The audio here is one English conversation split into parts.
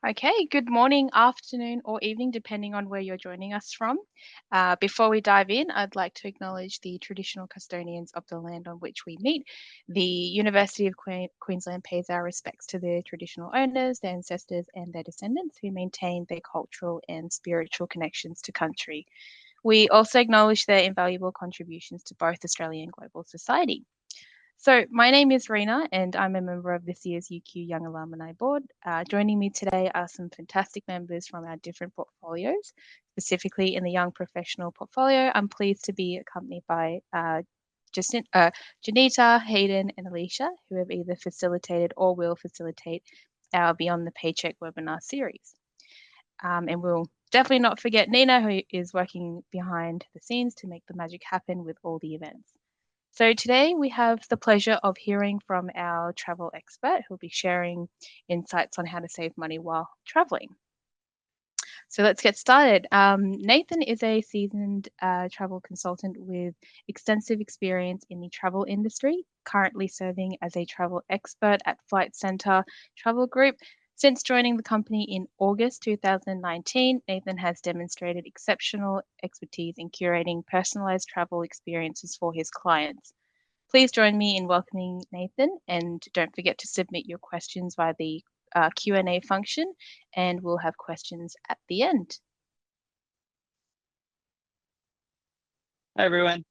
Okay, good morning, afternoon, or evening, depending on where you're joining us from. Before we dive in, I'd like to acknowledge the traditional custodians of the land on which we meet. The University of Queensland pays our respects to their traditional owners, their ancestors, and their descendants who maintain their cultural and spiritual connections to country. We also acknowledge their invaluable contributions to both Australian and global society. So, my name is Rena, and I'm a member of this year's UQ Young Alumni Board. Joining me today are some fantastic members from our different portfolios. Specifically, in the Young Professional portfolio, I'm pleased to be accompanied by Janita, Hayden, and Alicia, who have either facilitated or will facilitate our Beyond the Paycheck webinar series. And we'll definitely not forget Nina, who is working behind the scenes to make the magic happen with all the events. So today we have the pleasure of hearing from our travel expert who'll be sharing insights on how to save money while traveling. So let's get started. Nathan is a seasoned travel consultant with extensive experience in the travel industry, currently serving as a travel expert at Flight Centre Travel Group. Since joining the company in August 2019, Nathan has demonstrated exceptional expertise in curating personalized travel experiences for his clients. Please join me in welcoming Nathan, and don't forget to submit your questions via the Q&A function, and we'll have questions at the end. Hi, everyone.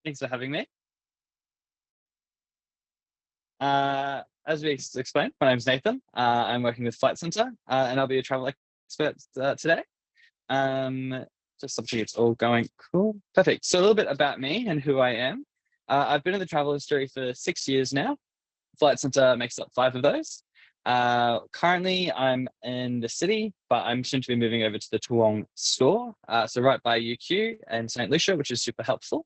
Thanks for having me. As we explained, my name is Nathan. I'm working with Flight Centre, and I'll be a travel expert today. Just something it's all going cool. Perfect. So a little bit about me and who I am. I've been in the travel industry for 6 years now. Flight Centre makes up 5 of those. Currently, I'm in the city, but I'm soon to be moving over to the Toowong store, so right by UQ and St. Lucia, which is super helpful.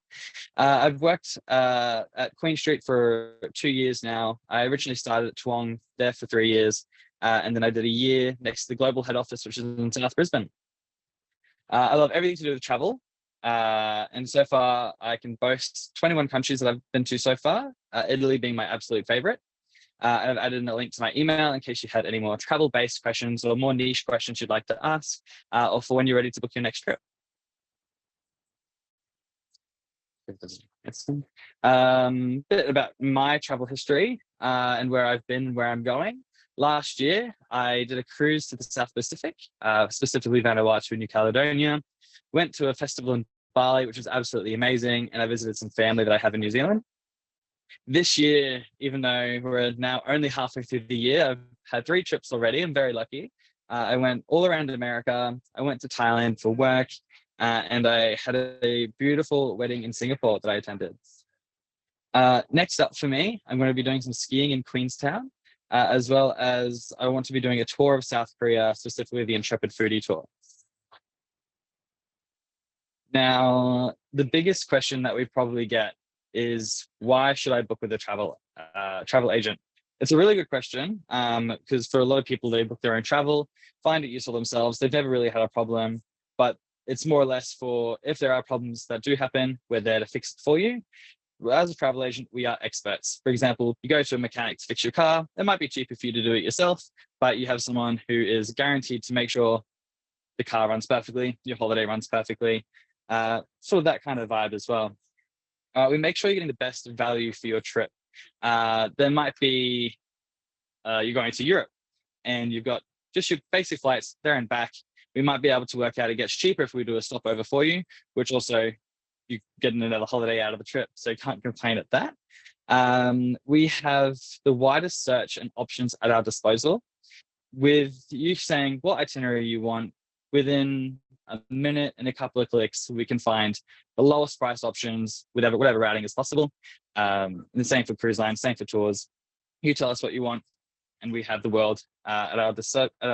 I've worked at Queen Street for 2 years now. I originally started at Toowong there for 3 years, and then I did a year next to the global head office, which is in South Brisbane. I love everything to do with travel. And so far, I can boast 21 countries that I've been to so far, Italy being my absolute favorite. And I've added a link to my email in case you had any more travel-based questions or more niche questions you'd like to ask, or for when you're ready to book your next trip. Bit about my travel history and where I've been, where I'm going. Last year, I did a cruise to the South Pacific, specifically Vanuatu and New Caledonia. Went to a festival in Bali, which was absolutely amazing, and I visited some family that I have in New Zealand. This year, even though we're now only halfway through the year, I've had 3 trips already. I'm very lucky. I went all around America. I went to Thailand for work, and I had a beautiful wedding in Singapore that I attended. Next up for me, I'm going to be doing some skiing in Queenstown, as well as I want to be doing a tour of South Korea, specifically the Intrepid Foodie Tour. Now, the biggest question that we probably get is, why should I book with a travel agent? It's a really good question, because for a lot of people, they book their own travel, find it useful themselves. They've never really had a problem, but it's more or less for if there are problems that do happen, we're there to fix it for you. As a travel agent, we are experts. For example, you go to a mechanic to fix your car. It might be cheaper for you to do it yourself, but you have someone who is guaranteed to make sure the car runs perfectly, your holiday runs perfectly, sort of that kind of vibe as well. We make sure you're getting the best value for your trip. There might be you're going to Europe and you've got just your basic flights there and back. We might be able to work out it gets cheaper if we do a stopover for you, which also you get another holiday out of the trip, so you can't complain at that. We have the widest search and options at our disposal. With you saying what itinerary you want, within a minute and a couple of clicks, we can find the lowest price options, whatever routing is possible. And the same for cruise lines, same for tours. You tell us what you want, and we have the world at our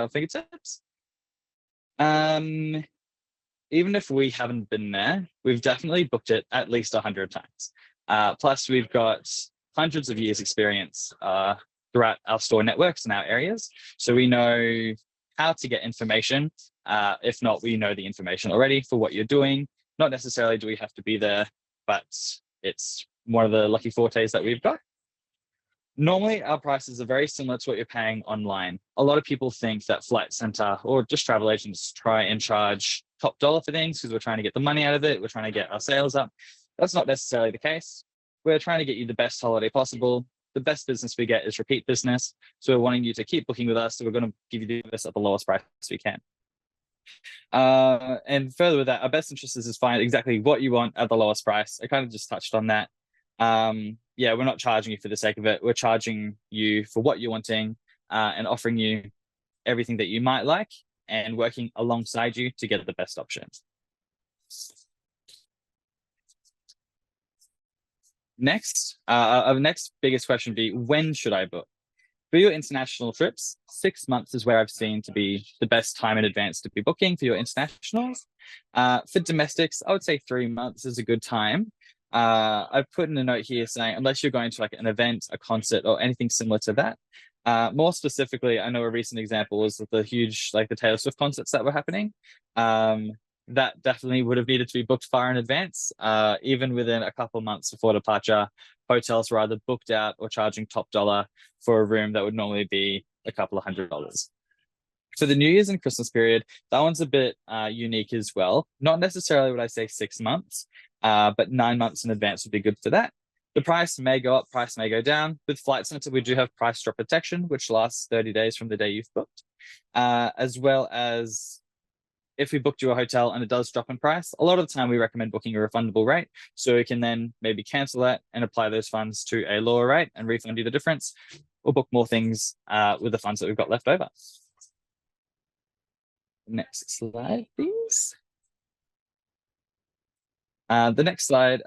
fingertips. Even if we haven't been there, we've definitely booked it at least 100 times. Plus, we've got hundreds of years experience throughout our store networks and our areas. So we know how to get information. If not, we know the information already for what you're doing. Not necessarily do we have to be there, but it's one of the lucky fortes that we've got. Normally, our prices are very similar to what you're paying online. A lot of people think that Flight Centre or just travel agents try and charge top dollar for things because we're trying to get the money out of it. We're trying to get our sales up. That's not necessarily the case. We're trying to get you the best holiday possible. The best business we get is repeat business. So we're wanting you to keep booking with us. So we're going to give you this at the lowest price we can. And further with that, our best interest is to find exactly what you want at the lowest price. I kind of just touched on that. Yeah, we're not charging you for the sake of it. We're charging you for what you're wanting and offering you everything that you might like and working alongside you to get the best options. Next, our next biggest question would be, when should I book? For your international trips, 6 months is where I've seen to be the best time in advance to be booking for your internationals. For domestics, I would say 3 months is a good time. I've put in a note here saying, unless you're going to like an event, a concert, or anything similar to that. More specifically, I know a recent example was the huge, like the Taylor Swift concerts that were happening. That definitely would have needed to be booked far in advance. Even within a couple of months before departure, hotels were either booked out or charging top dollar for a room that would normally be a couple of $100s. For the New Year's and Christmas period, that one's a bit unique as well. Not necessarily would I say 6 months, but 9 months in advance would be good for that. The price may go up, price may go down. With Flight Centre, we do have price drop protection, which lasts 30 days from the day you've booked, as well as if we booked you a hotel and it does drop in price, a lot of the time we recommend booking a refundable rate. So we can then maybe cancel that and apply those funds to a lower rate and refund you the difference, or book more things with the funds that we've got left over. Next slide, please. The next slide,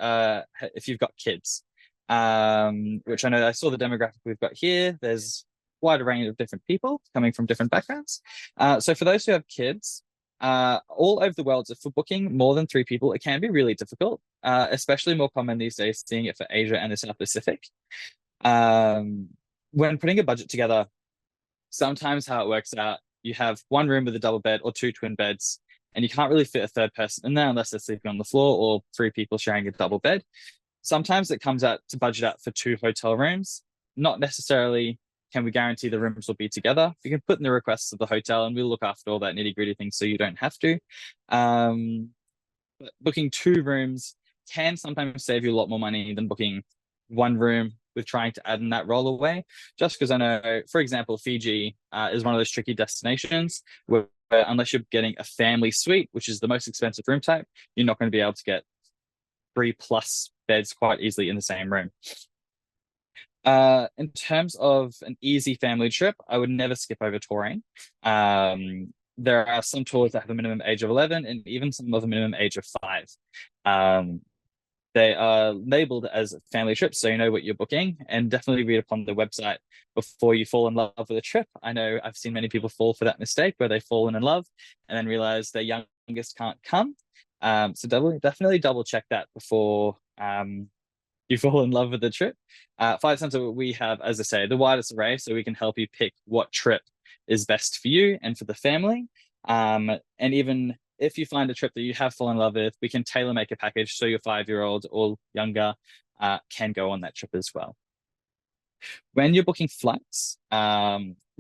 if you've got kids, which I know I saw the demographic we've got here. There's quite a range of different people coming from different backgrounds. So for those who have kids, all over the world, for booking more than 3 people, it can be really difficult, especially more common these days, seeing it for Asia and the South Pacific. When putting a budget together, sometimes how it works out, you have one room with a double bed or 2 twin beds, and you can't really fit a third person in there unless they're sleeping on the floor, or 3 people sharing a double bed. Sometimes it comes out to budget out for 2 hotel rooms. Not necessarily can we guarantee the rooms will be together. You can put in the requests of the hotel and we'll look after all that nitty-gritty things so you don't have to. But booking 2 rooms can sometimes save you a lot more money than booking 1 room with trying to add in that roll away. Just because I know, for example, Fiji is one of those tricky destinations where unless you're getting a family suite, which is the most expensive room type, you're not going to be able to get 3+ beds quite easily in the same room. In terms of an easy family trip, I would never skip over touring. There are some tours that have a minimum age of 11 and even some of a minimum age of 5. They are labeled as family trips, so you know what you're booking, and definitely read upon the website before you fall in love with a trip. I know I've seen many people fall for that mistake where they've fallen in love and then realize their youngest can't come. So definitely double check that before you fall in love with the trip. Flight Centre, we have, as I say, the widest array, so we can help you pick what trip is best for you and for the family. And even if you find a trip that you have fallen in love with, we can tailor make a package so your 5-year-old or younger can go on that trip as well. When you're booking flights,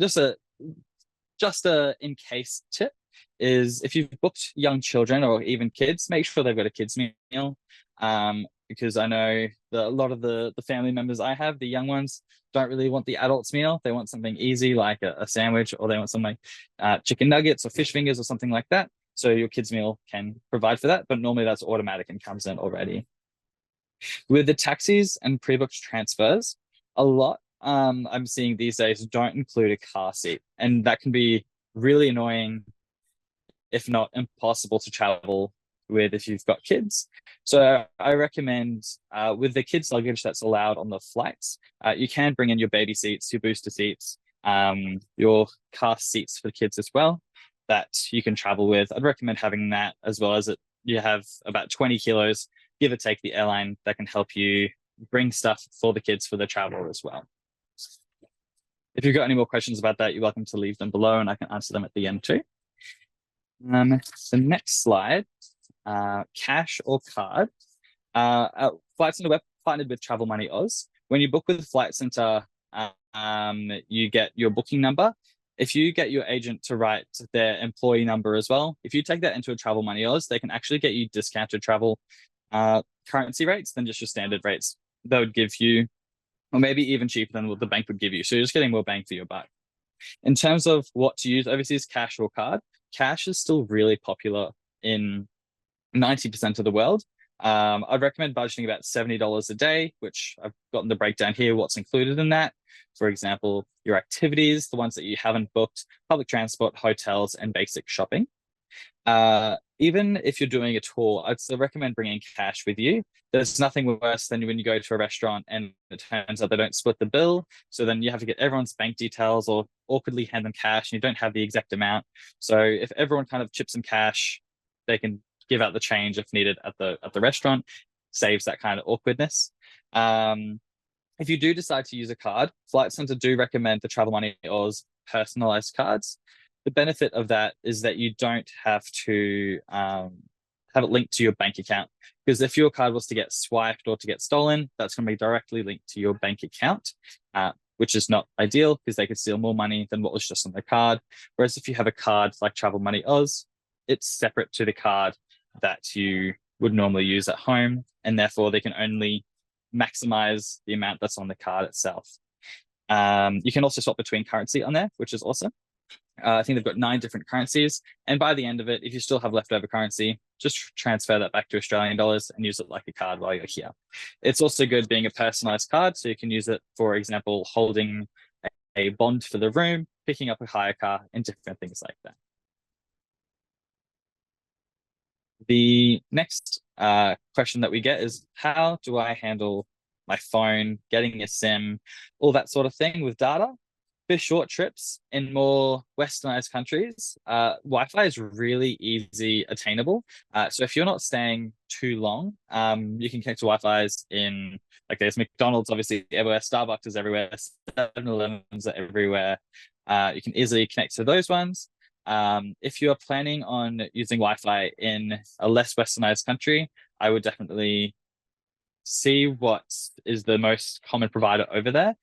just a in case tip is if you've booked young children or even kids, make sure they've got a kids meal. Because I know that a lot of the family members I have, the young ones, don't really want the adults meal. They want something easy like a sandwich, or they want something like chicken nuggets or fish fingers or something like that. So your kids meal can provide for that, but normally that's automatic and comes in already. With the taxis and pre-booked transfers, a lot I'm seeing these days don't include a car seat, and that can be really annoying, if not impossible to travel with if you've got kids. So I recommend with the kids luggage that's allowed on the flights, you can bring in your baby seats, your booster seats, your car seats for the kids as well that you can travel with. I'd recommend having that, as well as you have about 20 kilos, give or take, the airline that can help you bring stuff for the kids for the travel as well. If you've got any more questions about that, you're welcome to leave them below and I can answer them at the end too. The next slide, cash or card. Flight Centre partnered with Travel Money Oz. When you book with Flight Centre you get your booking number. If you get your agent to write their employee number as well, if you take that into a Travel Money Oz, they can actually get you discounted travel currency rates than just your standard rates. They would give you, or maybe even cheaper than what the bank would give you. So you're just getting more bang for your buck. In terms of what to use overseas, cash or card, cash is still really popular in 90% of the world. I'd recommend budgeting about $70 a day, which I've gotten the breakdown here, what's included in that. For example, your activities, the ones that you haven't booked, public transport, hotels, and basic shopping. Even if you're doing a tour, I'd still recommend bringing cash with you. There's nothing worse than when you go to a restaurant and it turns out they don't split the bill. So then you have to get everyone's bank details or awkwardly hand them cash and you don't have the exact amount. So if everyone kind of chips in cash, they can give out the change if needed at the restaurant, saves that kind of awkwardness. If you do decide to use a card, Flight Centre do recommend the Travel Money Oz personalized cards. The benefit of that is that you don't have to have it linked to your bank account. Because if your card was to get swiped or to get stolen, that's going to be directly linked to your bank account, which is not ideal because they could steal more money than what was just on the card. Whereas if you have a card like Travel Money Oz, it's separate to the card that you would normally use at home, and therefore they can only maximize the amount that's on the card itself. You can also swap between currency on there, which is awesome. I think they've got 9 different currencies. And by the end of it, if you still have leftover currency, just transfer that back to Australian dollars and use it like a card while you're here. It's also good being a personalized card. So you can use it, for example, holding a bond for the room, picking up a hire car, and different things like that. The next question that we get is, how do I handle my phone, getting a SIM, all that sort of thing with data? For short trips in more westernized countries, Wi-Fi is really easy attainable. So if you're not staying too long, you can connect to Wi-Fi's in, like there's McDonald's obviously everywhere, Starbucks is everywhere, 7-Elevens are everywhere. You can easily connect to those ones. If you're planning on using Wi-Fi in a less westernized country, I would definitely see what is the most common provider over there.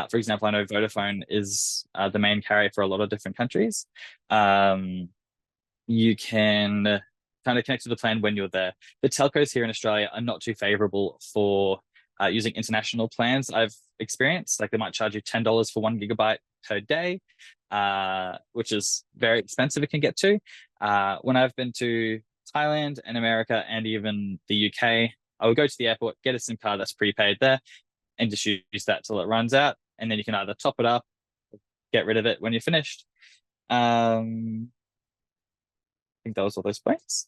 For example, I know Vodafone is the main carrier for a lot of different countries. You can kind of connect to the plan when you're there. The telcos here in Australia are not too favorable for using international plans. I've experienced, like they might charge you $10 for 1 gigabyte per day, which is very expensive it can get to. When I've been to Thailand and America and even the UK, I would go to the airport, get a SIM card that's prepaid there, and just use that till it runs out. And then you can either top it up, get rid of it when you're finished. I think that was all those points.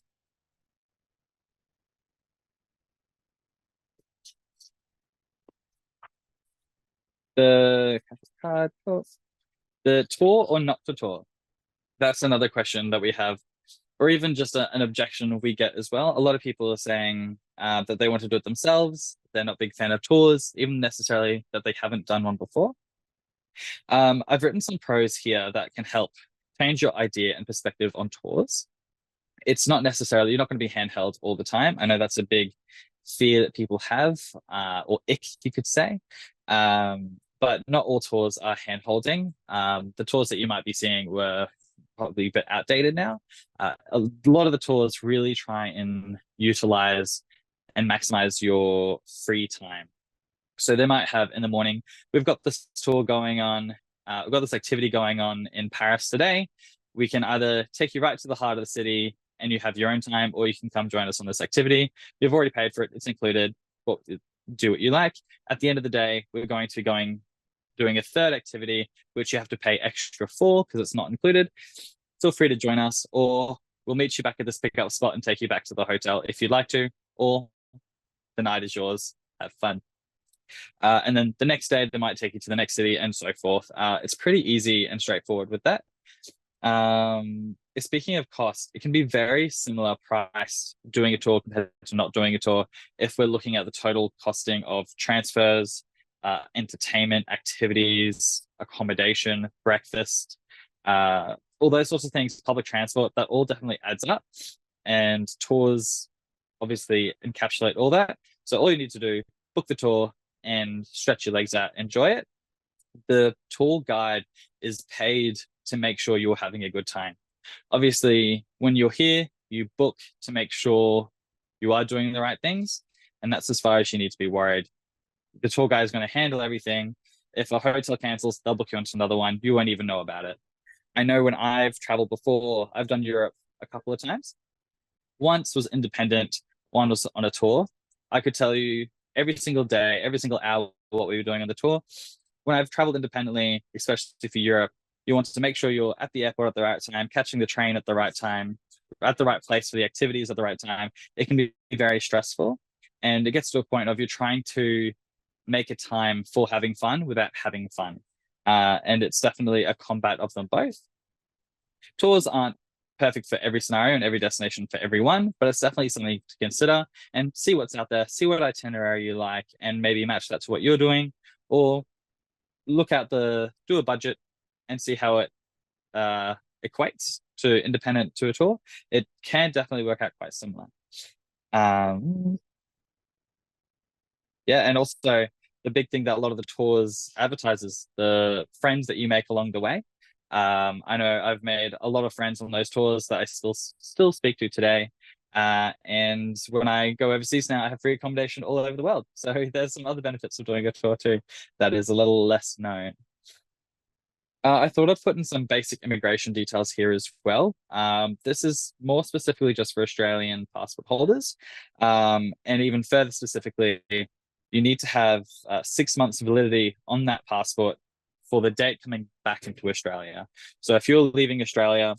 The card, the tour or not to tour? That's another question that we have, or even just an objection we get as well. A lot of people are saying that they want to do it themselves. They're not a big fan of tours, even necessarily that they haven't done one before. I've written some pros here that can help change your idea and perspective on tours. It's not necessarily, you're not going to be handheld all the time. I know that's a big fear that people have, or ick, you could say. But not all tours are hand-holding. The tours that you might be seeing were probably a bit outdated now. A lot of the tours really try and utilize and maximize your free time. So they might have in the morning, we've got this tour going on, we've got this activity going on in Paris today. We can either take you right to the heart of the city and you have your own time, or you can come join us on this activity. You've already paid for it, it's included, well, do what you like. At the end of the day, we're going to be doing a third activity, which you have to pay extra for because it's not included. Feel free to join us, or we'll meet you back at this pickup spot and take you back to the hotel if you'd like to, or the night is yours. Have fun. And then the next day, they might take you to the next city and so forth. It's pretty easy and straightforward with that. Speaking of cost, it can be very similar price doing a tour compared to not doing a tour. If we're looking at the total costing of transfers, entertainment, activities, accommodation, breakfast, all those sorts of things, public transport, that all definitely adds up. And tours obviously encapsulate all that. So all you need to do, book the tour and stretch your legs out, enjoy it. the tour guide is paid to make sure you're having a good time. Obviously, when you're here, you book to make sure you are doing the right things, and that's as far as you need to be worried. The tour guide is going to handle everything. If a hotel cancels, they'll book you onto another one. You won't even know about it. I know when I've traveled before, I've done Europe a couple of times. Once was independent, one was on a tour. I could tell you every single day, every single hour what we were doing on the tour. When I've traveled independently, especially for Europe, you want to make sure you're at the airport at the right time, catching the train at the right time, at the right place for the activities at the right time. It can be very stressful. And it gets to a point of you're trying to make a time for having fun without having fun. And it's definitely a combat of them both. Tours aren't perfect for every scenario and every destination for everyone, but it's definitely something to consider and see what's out there, see what itinerary you like, and maybe match that to what you're doing, or do a budget and see how it equates to independent to a tour. It can definitely work out quite similar. Yeah, and also the big thing that a lot of the tours advertises, the friends that you make along the way. I know I've made a lot of friends on those tours that I still speak to today. And when I go overseas now, I have free accommodation all over the world. So there's some other benefits of doing a tour too that is a little less known. I thought I'd put in some basic immigration details here as well. This is more specifically just for Australian passport holders. And even further specifically, you need to have 6 months validity on that passport for the date coming back into Australia. So if you're leaving Australia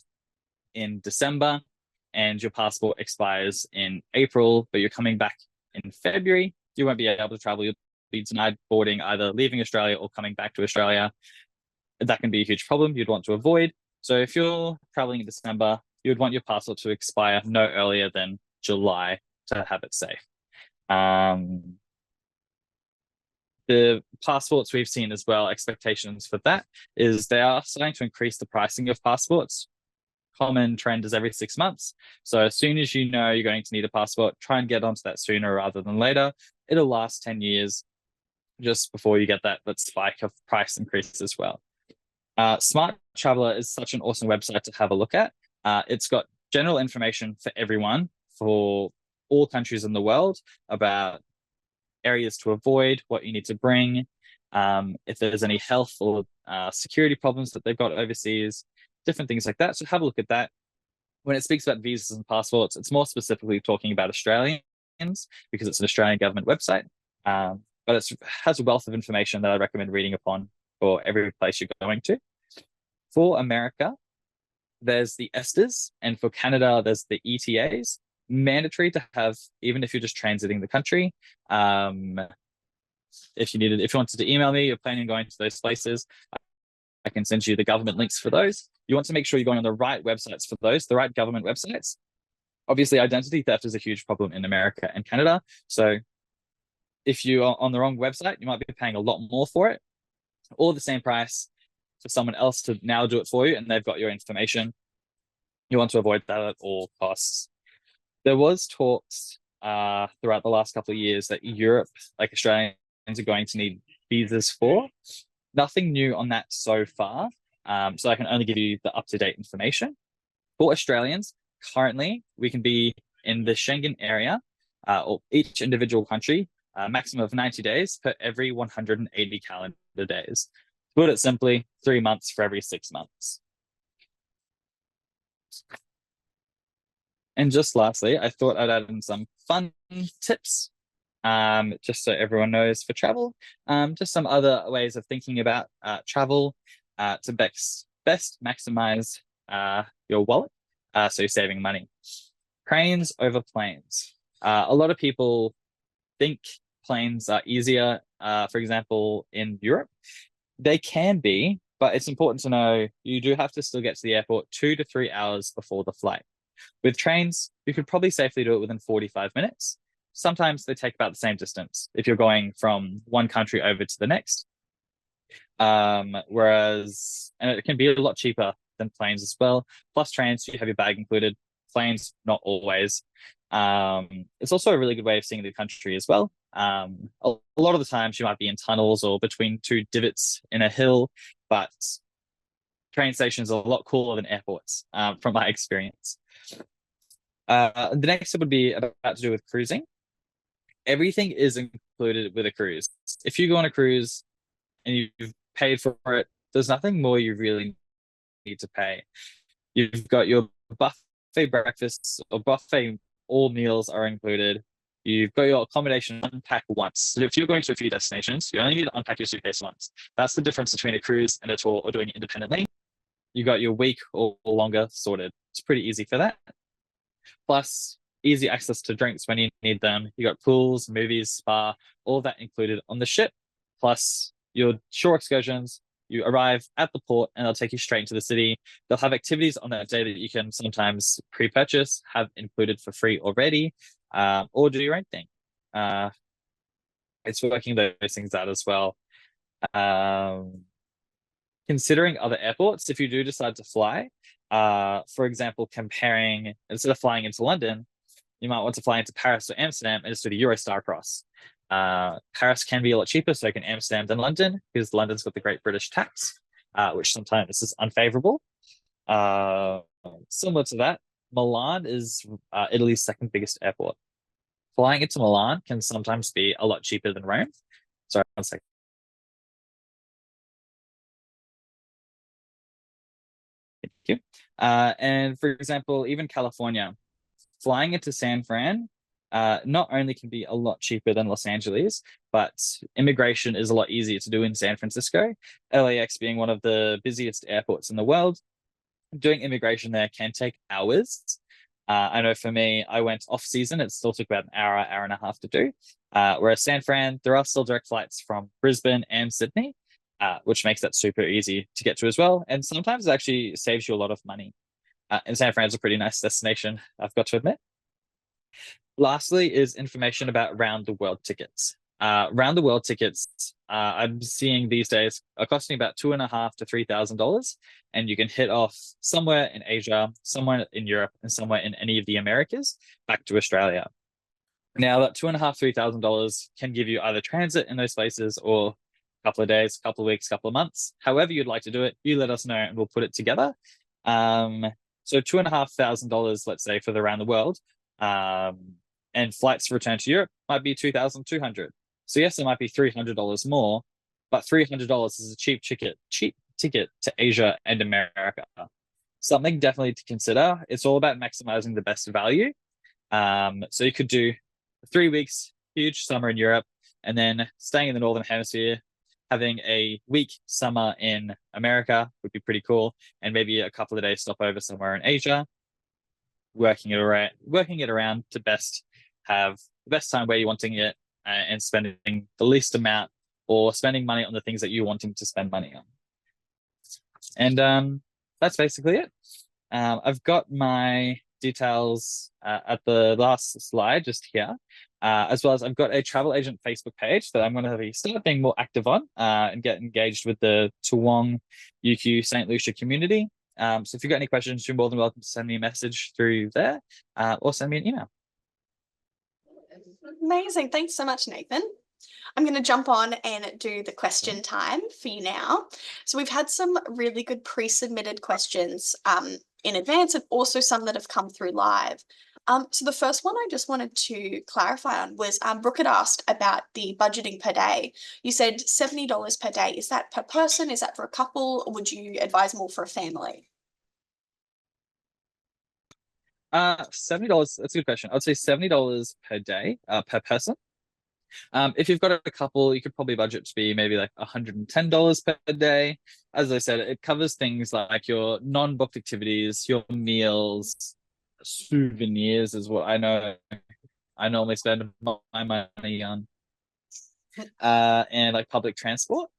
in December and your passport expires in April, but you're coming back in February, you won't be able to travel. You'll be denied boarding either leaving Australia or coming back to Australia. That can be a huge problem you'd want to avoid. So if you're traveling in December, you would want your passport to expire no earlier than July to have it safe. The passports we've seen as well, expectations for that is they are starting to increase the pricing of passports. Common trend is every 6 months. So as soon as you know you're going to need a passport, try and get onto that sooner rather than later. It'll last 10 years just before you get that spike of price increase as well. Smart Traveler is such an awesome website to have a look at. It's got general information for everyone, for all countries in the world, about areas to avoid, what you need to bring, if there's any health or security problems that they've got overseas, different things like that. So have a look at that. When it speaks about visas and passports, it's more specifically talking about Australians because it's an Australian government website. But it has a wealth of information that I recommend reading upon for every place you're going to. For America, there's the ESTAs, and for Canada, there's the ETAs. Mandatory to have, even if you're just transiting the country. If you wanted to email me, you're planning on going to those places, I can send you the government links for those. You want to make sure you're going on the right websites for those, the right government websites. Obviously, identity theft is a huge problem in America and Canada. So if you are on the wrong website, you might be paying a lot more for it, or the same price for someone else to now do it for you, and they've got your information. You want to avoid that at all costs. There was talks throughout the last couple of years that Europe, like Australians, are going to need visas for. Nothing new on that so far. So I can only give you the up-to-date information. For Australians, currently, we can be in the Schengen area, or each individual country, a maximum of 90 days per every 180 calendar days. To put it simply, 3 months for every 6 months. And just lastly, I thought I'd add in some fun tips, just so everyone knows for travel. Just some other ways of thinking about travel to best maximize your wallet, so you're saving money. Trains over planes. A lot of people think planes are easier, for example, in Europe. They can be, but it's important to know you do have to still get to the airport 2 to 3 hours before the flight. With trains, you could probably safely do it within 45 minutes. Sometimes they take about the same distance if you're going from one country over to the next. And it can be a lot cheaper than planes as well. Plus trains, you have your bag included. Planes, not always. It's also a really good way of seeing the country as well. A lot of the times you might be in tunnels or between two divots in a hill, but train stations are a lot cooler than airports, from my experience. The next step would be about to do with cruising. Everything is included with a cruise. If you go on a cruise and you've paid for it, there's nothing more you really need to pay. You've got your buffet breakfasts or buffet, all meals are included. You've got your accommodation unpacked once. So if you're going to a few destinations, you only need to unpack your suitcase once. That's the difference between a cruise and a tour or doing it independently. You got your week or longer sorted. It's pretty easy for that. Plus, easy access to drinks when you need them. You got pools, movies, spa, all that included on the ship. Plus, your shore excursions. You arrive at the port and they'll take you straight into the city. They'll have activities on that day that you can sometimes pre-purchase, have included for free already, or do your own thing. It's working those things out as well. Considering other airports, if you do decide to fly, for example, comparing, instead of flying into London, you might want to fly into Paris or Amsterdam and just do the Eurostar across. Paris can be a lot cheaper, so can Amsterdam than London, because London's got the Great British tax, which sometimes is unfavorable. Similar to that, Milan is Italy's second biggest airport. Flying into Milan can sometimes be a lot cheaper than Rome. Sorry, one second. Thank you. And for example, even California, flying into San Fran not only can be a lot cheaper than Los Angeles, but immigration is a lot easier to do in San Francisco. LAX being one of the busiest airports in the world, doing immigration there can take hours. I know for me, I went off season. It still took about an hour, hour and a half to do. Whereas San Fran, there are still direct flights from Brisbane and Sydney, which makes that super easy to get to as well. And sometimes it actually saves you a lot of money. And San Fran's a pretty nice destination, I've got to admit. Lastly is information about round the world tickets. Round the world tickets, I'm seeing these days are costing about $2,500 to $3,000, and you can hit off somewhere in Asia, somewhere in Europe, and somewhere in any of the Americas back to Australia. Now that $2,500 to $3,000 can give you either transit in those places or a couple of days, couple of weeks, couple of months. However you'd like to do it, you let us know and we'll put it together. So $2,500, let's say, for the around the world, and flights to return to Europe might be $2,200. So yes, it might be $300 more, but $300 is a cheap ticket to Asia and America. Something definitely to consider. It's all about maximizing the best value. So you could do 3 weeks, huge summer in Europe, and then staying in the Northern Hemisphere, having a week summer in America would be pretty cool, and maybe a couple of days stopover somewhere in Asia, working it around to have the best time where you're wanting it, and spending the least amount, or spending money on the things that you're wanting to spend money on. And that's basically it. I've got my details at the last slide just here, as well as I've got a travel agent Facebook page that I'm going to start being more active on, and get engaged with the Toowong UQ St. Lucia community. So if you've got any questions, you're more than welcome to send me a message through there, or send me an email. Amazing. Thanks so much, Nathan. I'm going to jump on and do the question time for you now. So we've had some really good pre-submitted questions in advance, and also some that have come through live. So the first one I just wanted to clarify on was Brooke had asked about the budgeting per day. You said $70 per day. Is that per person? Is that for a couple? Or would you advise more for a family? $70. That's a good question. I would say $70 per day, per person. If you've got a couple, you could probably budget to be maybe like $110 per day. As I said, it covers things like your non-booked activities, your meals, souvenirs is what I know I normally spend my money on, and like public transport.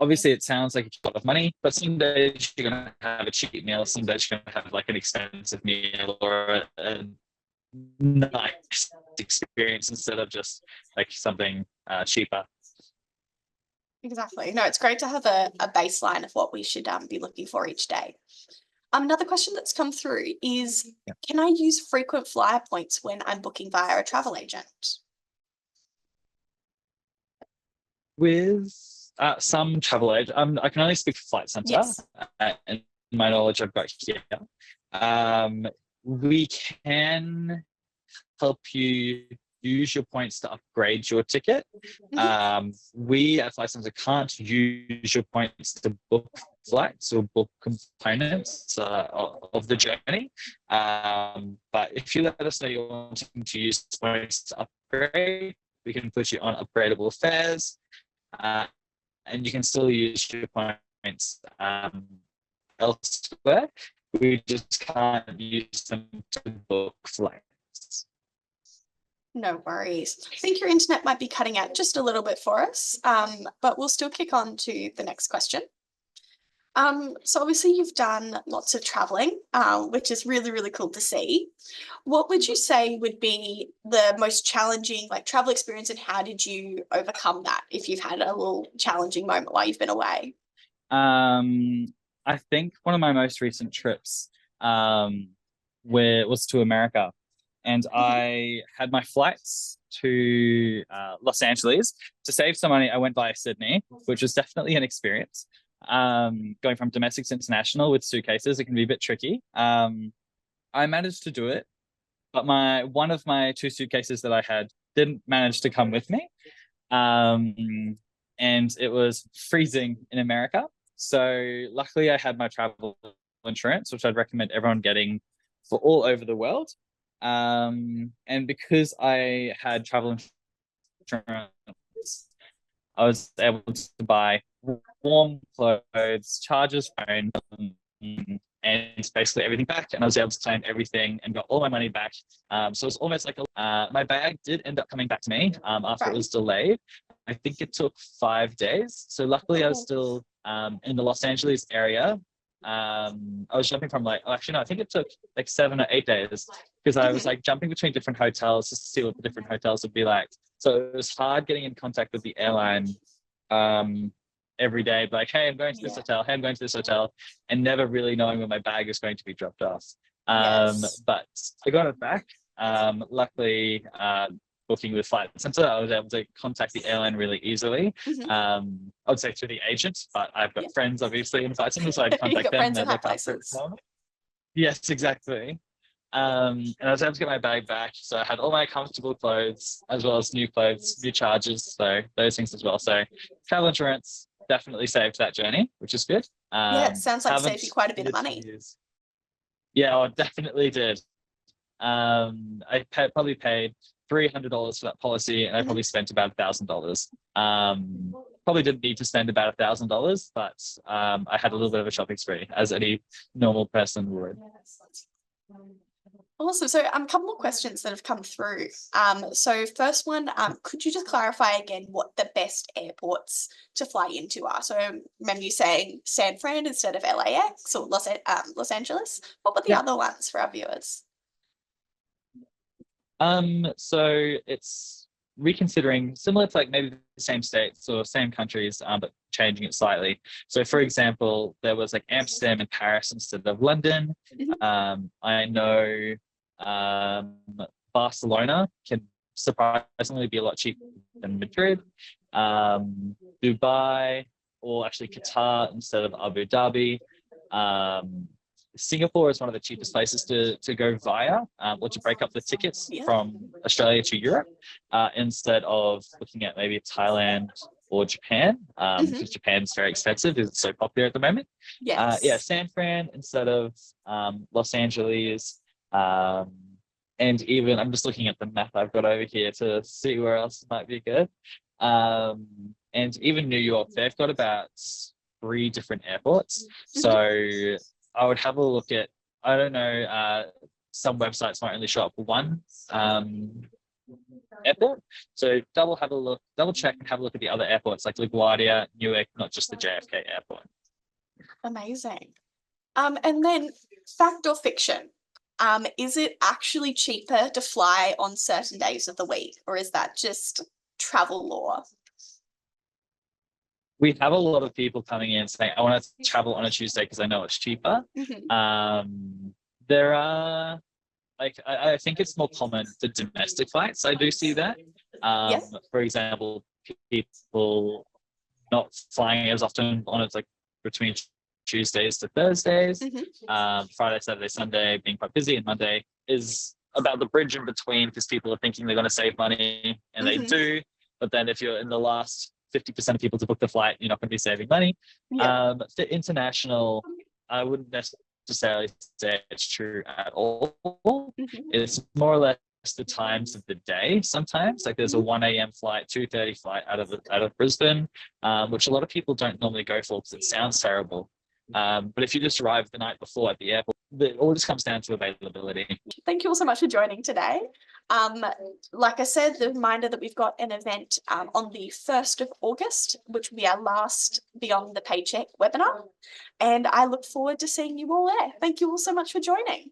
Obviously it sounds like a lot of money, but some days you're gonna have a cheap meal, some days you're gonna have like an expensive meal or a nice experience instead of just like something cheaper. Exactly. No, it's great to have a baseline of what we should be looking for each day. Another question that's come through is, can I use frequent flyer points when I'm booking via a travel agent? With some travel aid, I can only speak for Flight Centre, Yes. and my knowledge I've got here. We can help you use your points to upgrade your ticket. We at Flight Centre can't use your points to book flights or book components of the journey. But if you let us know you're wanting to use points to upgrade, we can put you on upgradable fares, and you can still use your points elsewhere. We just can't use them to book flights. No worries. I think your internet might be cutting out just a little bit for us, but we'll still kick on to the next question. So obviously you've done lots of traveling, which is really, really cool to see. What would you say would be the most challenging travel experience, and how did you overcome that if you've had a little challenging moment while you've been away? I think one of my most recent trips was to America, and I had my flights to Los Angeles. To save some money, I went via Sydney, which was definitely an experience. Going from domestic to international with suitcases, it can be a bit tricky. I managed to do it, but one of my 2 suitcases that I had didn't manage to come with me. And it was freezing in America. So luckily I had my travel insurance, which I'd recommend everyone getting for all over the world. And because I had travel insurance, I was able to buy warm clothes, chargers, phone, and basically everything back. And I was able to claim everything and got all my money back. So it's almost like my bag did end up coming back to me after it was delayed. I think it took 5 days. So luckily I was still in the Los Angeles area. I was jumping from I think it took 7 or 8 days, because I was jumping between different hotels just to see what the different hotels would be like. So it was hard getting in contact with the airline every day, hey, I'm going to this hotel, hey, I'm going to this hotel, and never really knowing when my bag is going to be dropped off. But I got it back. Luckily, booking with Flight Centre, I was able to contact the airline really easily. I would say through the agent, but I've got friends obviously in Flight Centre, so I'd contact them. Friends in high places. Yes, exactly. And I was able to get my bag back. So I had all my comfortable clothes as well as new clothes, new charges, so those things as well. So travel insurance definitely saved that journey, which is good. It sounds like it saved you quite a bit of money. Yeah, it definitely did. I probably paid $300 for that policy, and I probably spent about $1,000. Probably didn't need to spend about $1,000, but I had a little bit of a shopping spree, as any normal person would. Awesome. So a couple more questions that have come through. So first one, could you just clarify again what the best airports to fly into are? So remember you saying San Fran instead of LAX or Los Angeles. What were the other ones for our viewers? So it's reconsidering, similar to maybe the same states or same countries, but changing it slightly. So for example, there was Amsterdam and Paris instead of London. I know Barcelona can surprisingly be a lot cheaper than Madrid. Dubai, or actually Qatar instead of Abu Dhabi. Singapore is one of the cheapest places to go via, or to break up the tickets from Australia to Europe, instead of looking at maybe Thailand or Japan, because Japan's very expensive, because it's so popular at the moment. San Fran instead of Los Angeles, and even I'm just looking at the map I've got over here to see where else might be good. And even New York, they've got about 3 different airports. So I would have a look at, I don't know, some websites might only show up for one airport. So double check and have a look at the other airports like LaGuardia, Newark, not just the JFK airport. Amazing. And then fact or fiction? Is it actually cheaper to fly on certain days of the week, or is that just travel lore? We have a lot of people coming in saying, I want to travel on a Tuesday because I know it's cheaper. There are, I think it's more common for domestic flights. I do see that. For example, people not flying as often on it, like between Tuesdays to Thursdays. Friday, Saturday, Sunday being quite busy, and Monday is about the bridge in between because people are thinking they're going to save money and they do. But then if you're in the last 50% of people to book the flight, you're not going to be saving money. Yeah. For international, I wouldn't necessarily say it's true at all. It's more or less the times of the day. Sometimes, like there's a 1 a.m. flight, 2:30 flight out of Brisbane, which a lot of people don't normally go for because it sounds terrible. But if you just arrive the night before at the airport, it all just comes down to availability. Thank you all so much for joining today. Like I said, the reminder that we've got an event on the 1st of August, which will be our last Beyond the Paycheck webinar. And I look forward to seeing you all there. Thank you all so much for joining.